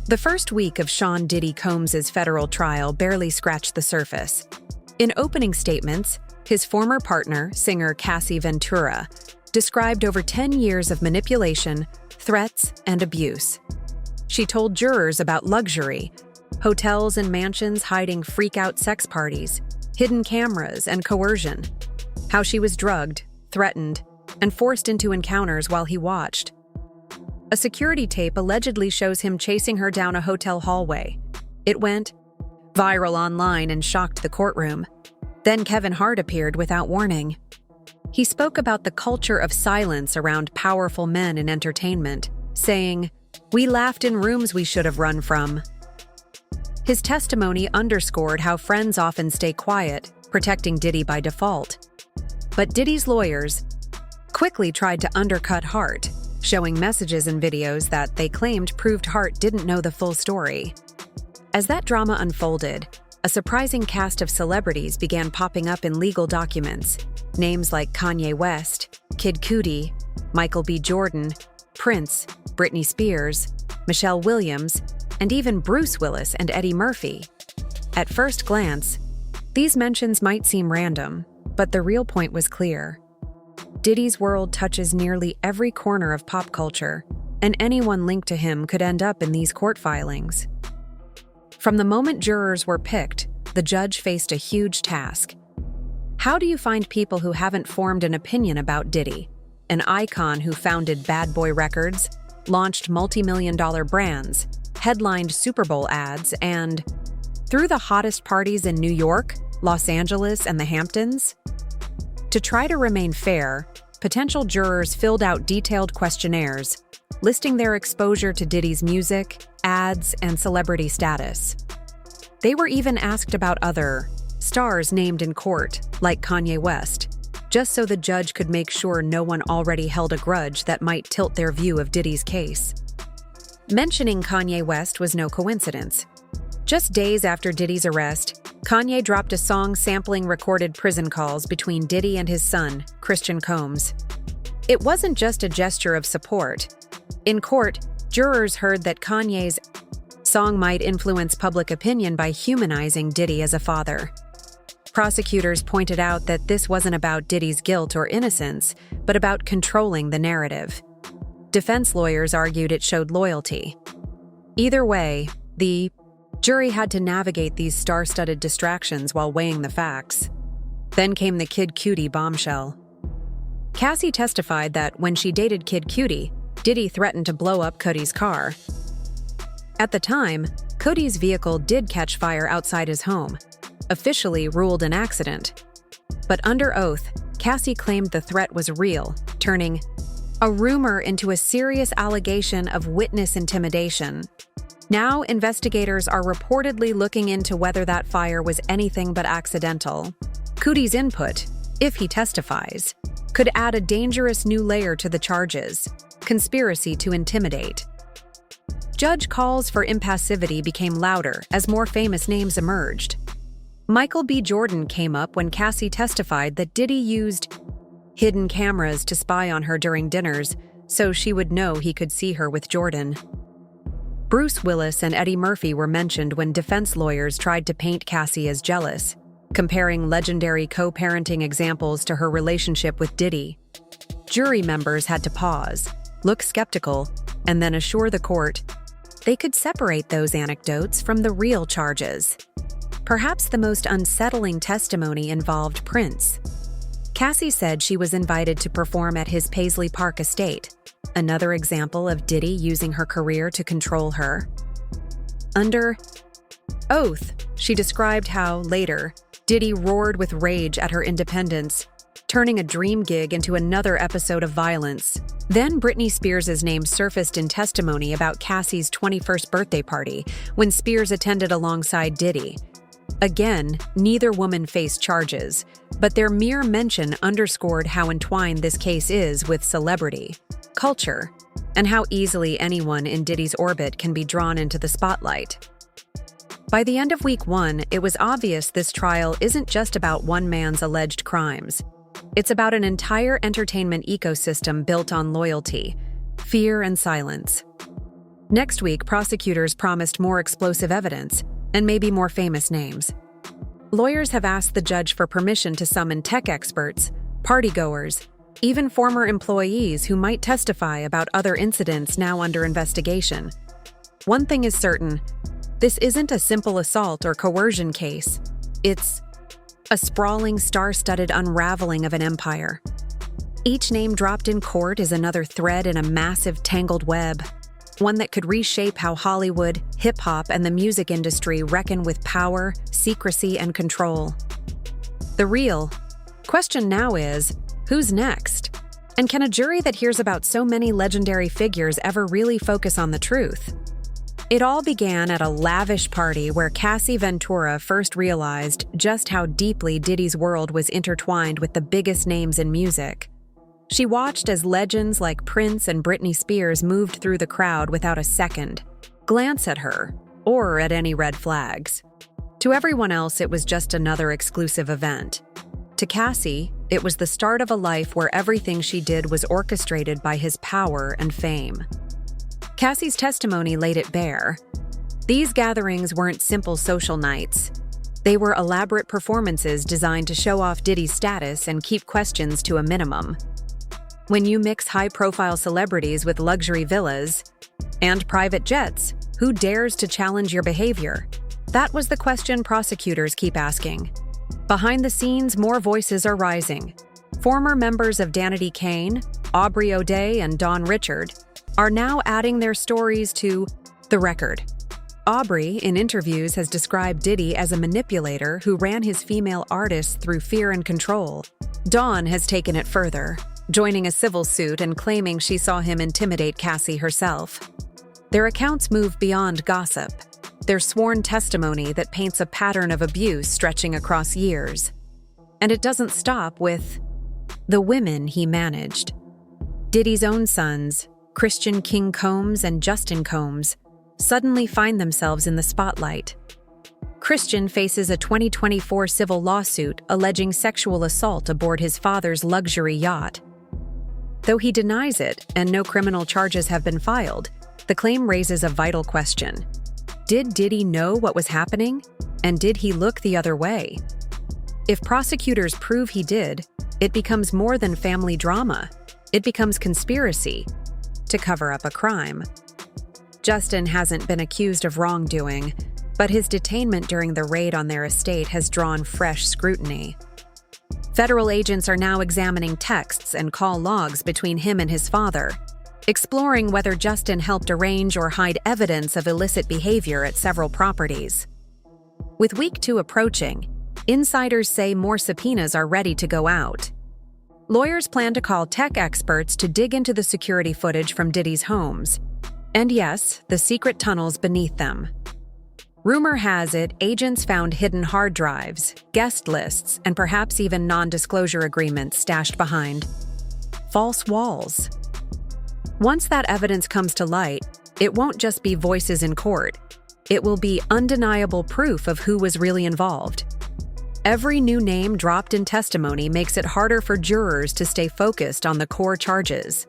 The first week of Sean Diddy Combs' federal trial barely scratched the surface. In opening statements, his former partner, singer Cassie Ventura, described over 10 years of manipulation, threats, and abuse. She told jurors about luxury, hotels and mansions hiding freak-out sex parties, hidden cameras, and coercion, how she was drugged, threatened, and forced into encounters while he watched. A security tape allegedly shows him chasing her down a hotel hallway. It went viral online and shocked the courtroom. Then Kevin Hart appeared without warning. He spoke about the culture of silence around powerful men in entertainment, saying, "We laughed in rooms we should have run from." His testimony underscored how friends often stay quiet, protecting Diddy by default. But Diddy's lawyers quickly tried to undercut Hart, showing messages and videos that they claimed proved Hart didn't know the full story. As that drama unfolded, a surprising cast of celebrities began popping up in legal documents. Names like Kanye West, Kid Cudi, Michael B. Jordan, Prince, Britney Spears, Michelle Williams, and even Bruce Willis and Eddie Murphy. At first glance, these mentions might seem random, but the real point was clear. Diddy's world touches nearly every corner of pop culture, and anyone linked to him could end up in these court filings. From the moment jurors were picked, the judge faced a huge task. How do you find people who haven't formed an opinion about Diddy, an icon who founded Bad Boy Records, launched multi-million-dollar brands, headlined Super Bowl ads, and threw the hottest parties in New York, Los Angeles, and the Hamptons? To try to remain fair, potential jurors filled out detailed questionnaires, listing their exposure to Diddy's music, ads, and celebrity status. They were even asked about other stars named in court, like Kanye West, just so the judge could make sure no one already held a grudge that might tilt their view of Diddy's case. Mentioning Kanye West was no coincidence. Just days after Diddy's arrest, Kanye dropped a song sampling recorded prison calls between Diddy and his son, Christian Combs. It wasn't just a gesture of support. In court, jurors heard that Kanye's song might influence public opinion by humanizing Diddy as a father. Prosecutors pointed out that this wasn't about Diddy's guilt or innocence, but about controlling the narrative. Defense lawyers argued it showed loyalty. Either way, the jury had to navigate these star-studded distractions while weighing the facts. Then came the Kid Cudi bombshell. Cassie testified that when she dated Kid Cudi, Diddy threatened to blow up Cudi's car. At the time, Cudi's vehicle did catch fire outside his home, officially ruled an accident. But under oath, Cassie claimed the threat was real, turning a rumor into a serious allegation of witness intimidation. Now, investigators are reportedly looking into whether that fire was anything but accidental. Cudi's input, if he testifies, could add a dangerous new layer to the charges: conspiracy to intimidate. Judge calls for impassivity became louder as more famous names emerged. Michael B. Jordan came up when Cassie testified that Diddy used hidden cameras to spy on her during dinners so she would know he could see her with Jordan. Bruce Willis and Eddie Murphy were mentioned when defense lawyers tried to paint Cassie as jealous, comparing legendary co-parenting examples to her relationship with Diddy. Jury members had to pause, look skeptical, and then assure the court they could separate those anecdotes from the real charges. Perhaps the most unsettling testimony involved Prince. Cassie said she was invited to perform at his Paisley Park estate, another example of Diddy using her career to control her. Under oath, she described how, later, Diddy roared with rage at her independence, turning a dream gig into another episode of violence. Then Britney Spears' name surfaced in testimony about Cassie's 21st birthday party, when Spears attended alongside Diddy. Again, neither woman faced charges, but their mere mention underscored how entwined this case is with celebrity, culture, and how easily anyone in Diddy's orbit can be drawn into the spotlight. By the end of week 1, it was obvious this trial isn't just about one man's alleged crimes. It's about an entire entertainment ecosystem built on loyalty, fear, and silence. Next week, prosecutors promised more explosive evidence and maybe more famous names. Lawyers have asked the judge for permission to summon tech experts, partygoers, even former employees who might testify about other incidents now under investigation. One thing is certain, this isn't a simple assault or coercion case. It's a sprawling, star-studded unraveling of an empire. Each name dropped in court is another thread in a massive, tangled web, one that could reshape how Hollywood, hip-hop, and the music industry reckon with power, secrecy, and control. The real question now is, who's next? And can a jury that hears about so many legendary figures ever really focus on the truth? It all began at a lavish party where Cassie Ventura first realized just how deeply Diddy's world was intertwined with the biggest names in music. She watched as legends like Prince and Britney Spears moved through the crowd without a second glance at her, or at any red flags. To everyone else, it was just another exclusive event. To Cassie, it was the start of a life where everything she did was orchestrated by his power and fame. Cassie's testimony laid it bare. These gatherings weren't simple social nights. They were elaborate performances designed to show off Diddy's status and keep questions to a minimum. When you mix high-profile celebrities with luxury villas and private jets, who dares to challenge your behavior? That was the question prosecutors keep asking. Behind the scenes, more voices are rising. Former members of Danity Kane, Aubrey O'Day, and Don Richard are now adding their stories to the record. Aubrey, in interviews, has described Diddy as a manipulator who ran his female artists through fear and control. Dawn has taken it further, joining a civil suit and claiming she saw him intimidate Cassie herself. Their accounts move beyond gossip. Their sworn testimony that paints a pattern of abuse stretching across years. And it doesn't stop with the women he managed. Diddy's own sons, Christian King Combs and Justin Combs, suddenly find themselves in the spotlight. Christian faces a 2024 civil lawsuit alleging sexual assault aboard his father's luxury yacht. Though he denies it and no criminal charges have been filed, the claim raises a vital question. Did Diddy know what was happening? And did he look the other way? If prosecutors prove he did, it becomes more than family drama. It becomes conspiracy to cover up a crime. Justin hasn't been accused of wrongdoing, but his detainment during the raid on their estate has drawn fresh scrutiny. Federal agents are now examining texts and call logs between him and his father, exploring whether Justin helped arrange or hide evidence of illicit behavior at several properties. With week 2 approaching, insiders say more subpoenas are ready to go out. Lawyers plan to call tech experts to dig into the security footage from Diddy's homes. And yes, the secret tunnels beneath them. Rumor has it agents found hidden hard drives, guest lists, and perhaps even non-disclosure agreements stashed behind false walls. Once that evidence comes to light, it won't just be voices in court. It will be undeniable proof of who was really involved. Every new name dropped in testimony makes it harder for jurors to stay focused on the core charges.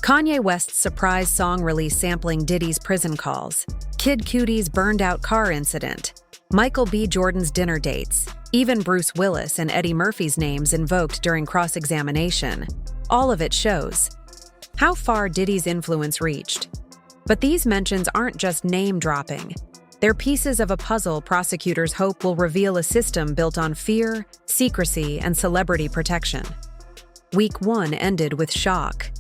Kanye West's surprise song release sampling Diddy's prison calls, Kid Cudi's burned-out car incident, Michael B. Jordan's dinner dates, even Bruce Willis and Eddie Murphy's names invoked during cross-examination. All of it shows how far Diddy's influence reached. But these mentions aren't just name-dropping. They're pieces of a puzzle prosecutors hope will reveal a system built on fear, secrecy, and celebrity protection. Week 1 ended with shock.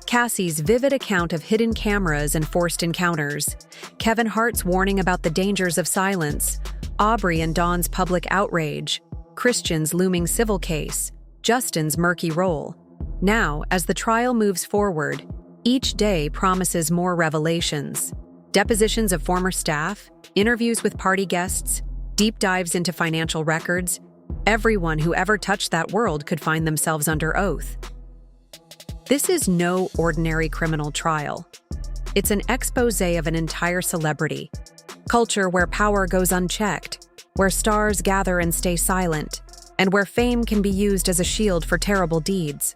Cassie's vivid account of hidden cameras and forced encounters, Kevin Hart's warning about the dangers of silence, Aubrey and Dawn's public outrage, Christian's looming civil case, Justin's murky role. Now, as the trial moves forward, each day promises more revelations. Depositions of former staff, interviews with party guests, deep dives into financial records. Everyone who ever touched that world could find themselves under oath. This is no ordinary criminal trial. It's an exposé of an entire celebrity culture where power goes unchecked, where stars gather and stay silent, and where fame can be used as a shield for terrible deeds.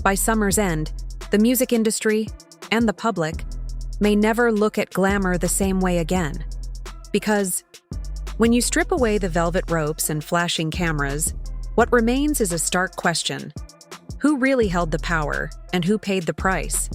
By summer's end, the music industry and the public may never look at glamour the same way again. Because when you strip away the velvet ropes and flashing cameras, what remains is a stark question. Who really held the power, and who paid the price?